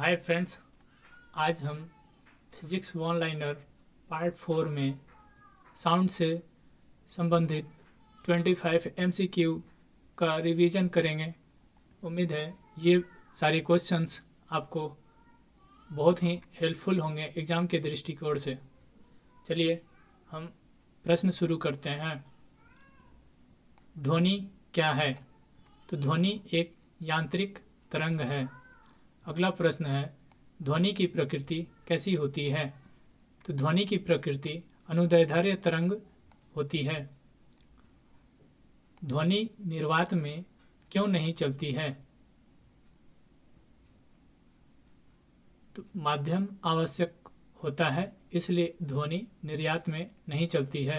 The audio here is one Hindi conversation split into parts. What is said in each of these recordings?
हाय फ्रेंड्स, आज हम फिजिक्स वन लाइनर पार्ट 4 में साउंड से संबंधित 25 एमसीक्यू का रिवीजन करेंगे। उम्मीद है ये सारे क्वेश्चंस आपको बहुत ही हेल्पफुल होंगे एग्ज़ाम के दृष्टिकोण से। चलिए हम प्रश्न शुरू करते हैं। ध्वनि क्या है? तो ध्वनि एक यांत्रिक तरंग है। अगला प्रश्न है, ध्वनि की प्रकृति कैसी होती है? तो ध्वनि की प्रकृति अनुदैर्ध्य तरंग होती है। ध्वनि निर्वात में क्यों नहीं चलती है? तो माध्यम आवश्यक होता है, इसलिए ध्वनि निर्यात में नहीं चलती है।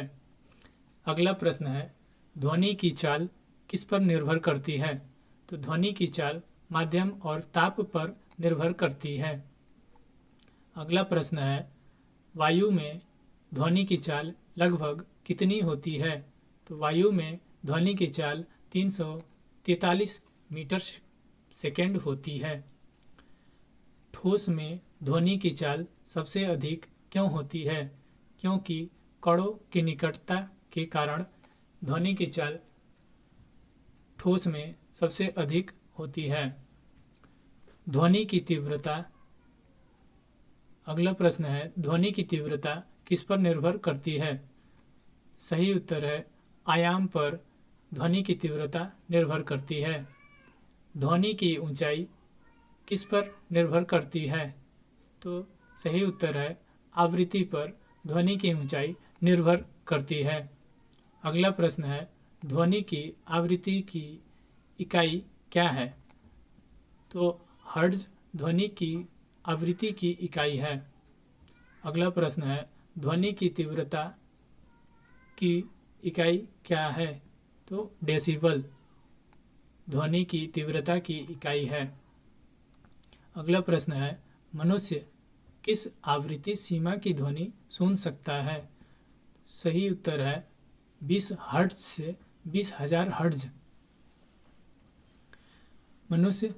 अगला प्रश्न है, ध्वनि की चाल किस पर निर्भर करती है? तो ध्वनि की चाल माध्यम और ताप पर निर्भर करती है। अगला प्रश्न है, वायु में ध्वनि की चाल लगभग कितनी होती है? तो वायु में ध्वनि की चाल 343 मीटर सेकेंड होती है। ठोस में ध्वनि की चाल सबसे अधिक क्यों होती है? क्योंकि कणों की निकटता के कारण ध्वनि की चाल ठोस में सबसे अधिक होती है। ध्वनि की तीव्रता। अगला प्रश्न है, ध्वनि की तीव्रता किस पर निर्भर करती है? सही उत्तर है, आयाम पर ध्वनि की तीव्रता निर्भर करती है। ध्वनि की ऊंचाई किस पर निर्भर करती है? तो सही उत्तर है, आवृत्ति पर ध्वनि की ऊंचाई निर्भर करती है। अगला प्रश्न है, ध्वनि की आवृत्ति की इकाई क्या है? तो हर्ट्ज ध्वनि की आवृत्ति की इकाई है। अगला प्रश्न है, ध्वनि की तीव्रता की इकाई क्या है? तो डेसिबल ध्वनि की तीव्रता की इकाई है। अगला प्रश्न है, मनुष्य किस आवृत्ति सीमा की ध्वनि सुन सकता है? सही उत्तर है 20 हर्ट्ज से 20,000 हर्ट्ज। मनुष्य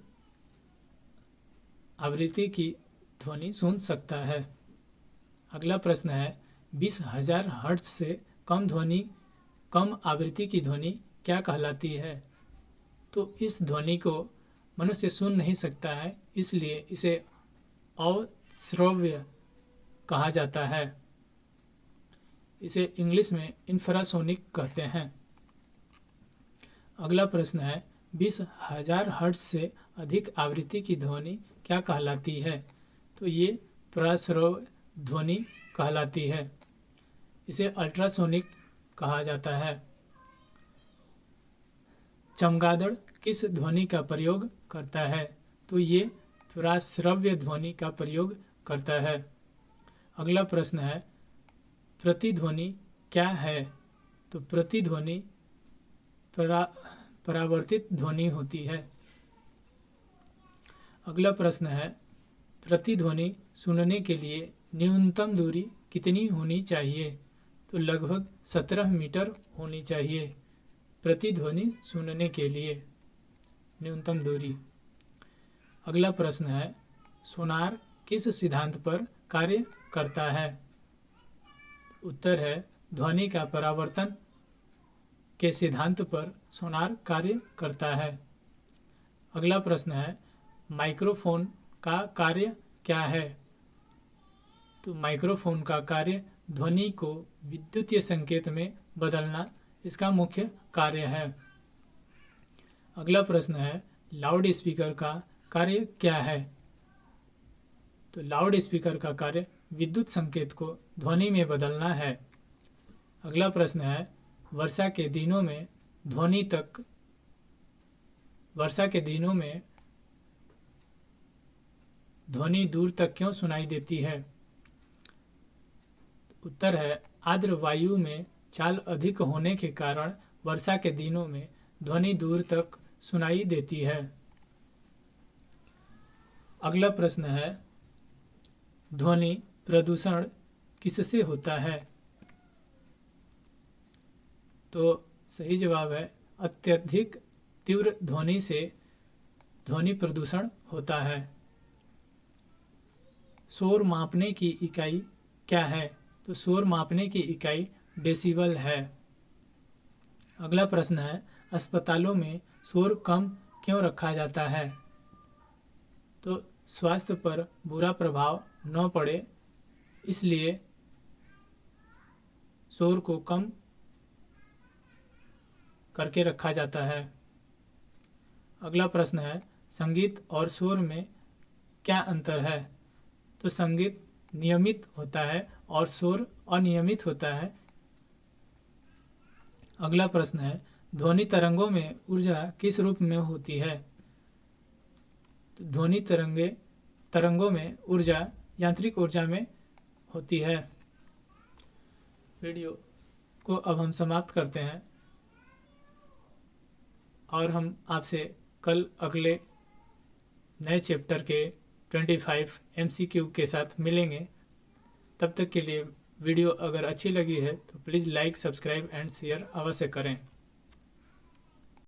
आवृत्ति की ध्वनि सुन सकता है। अगला प्रश्न है, 20,000 हर्ट्ज से कम आवृत्ति की ध्वनि क्या कहलाती है? तो इस ध्वनि को मनुष्य सुन नहीं सकता है, इसलिए इसे अश्रव्य कहा जाता है। इसे इंग्लिश में इंफ्रासोनिक कहते हैं। अगला प्रश्न है, 20,000 हर्ट्ज से अधिक आवृत्ति की ध्वनि क्या कहलाती है? तो ये पराश्रव्य ध्वनि कहलाती है। इसे अल्ट्रासोनिक कहा जाता है। चमगादड़ किस ध्वनि का प्रयोग करता है? तो ये पराश्रव्य ध्वनि का प्रयोग करता है। अगला प्रश्न है, प्रतिध्वनि क्या है? तो प्रतिध्वनि परावर्तित ध्वनि होती है। अगला प्रश्न है, प्रतिध्वनि सुनने के लिए न्यूनतम दूरी कितनी होनी चाहिए? तो लगभग 17 मीटर होनी चाहिए प्रतिध्वनि सुनने के लिए न्यूनतम दूरी। अगला प्रश्न है, सोनार किस सिद्धांत पर कार्य करता है? उत्तर है, ध्वनि का परावर्तन के सिद्धांत पर सोनार कार्य करता है। अगला प्रश्न है, माइक्रोफोन का कार्य क्या है? तो माइक्रोफोन का कार्य ध्वनि को विद्युतीय संकेत में बदलना इसका मुख्य कार्य है। अगला प्रश्न है, लाउड स्पीकर का कार्य क्या है? तो लाउड स्पीकर का कार्य विद्युत संकेत को ध्वनि में बदलना है। अगला प्रश्न है, वर्षा के दिनों में ध्वनि दूर तक क्यों सुनाई देती है? उत्तर है, आर्द्र वायु में चाल अधिक होने के कारण वर्षा के दिनों में ध्वनि दूर तक सुनाई देती है। अगला प्रश्न है, ध्वनि प्रदूषण किससे होता है? तो सही जवाब है, अत्यधिक तीव्र ध्वनि से ध्वनि प्रदूषण होता है। शोर मापने की इकाई क्या है? तो शोर मापने की इकाई डेसिबल है। अगला प्रश्न है, अस्पतालों में शोर कम क्यों रखा जाता है? तो स्वास्थ्य पर बुरा प्रभाव न पड़े इसलिए शोर को कम करके रखा जाता है। अगला प्रश्न है, संगीत और शोर में क्या अंतर है? तो संगीत नियमित होता है और शोर अनियमित होता है। अगला प्रश्न है, ध्वनि तरंगों में ऊर्जा किस रूप में होती है? तो ध्वनि तरंगों में ऊर्जा यांत्रिक ऊर्जा में होती है। वीडियो को अब हम समाप्त करते हैं और हम आपसे कल अगले नए चैप्टर के 25 MCQ के साथ मिलेंगे। तब तक के लिए वीडियो अगर अच्छी लगी है तो please like, subscribe and share अवश्य करें।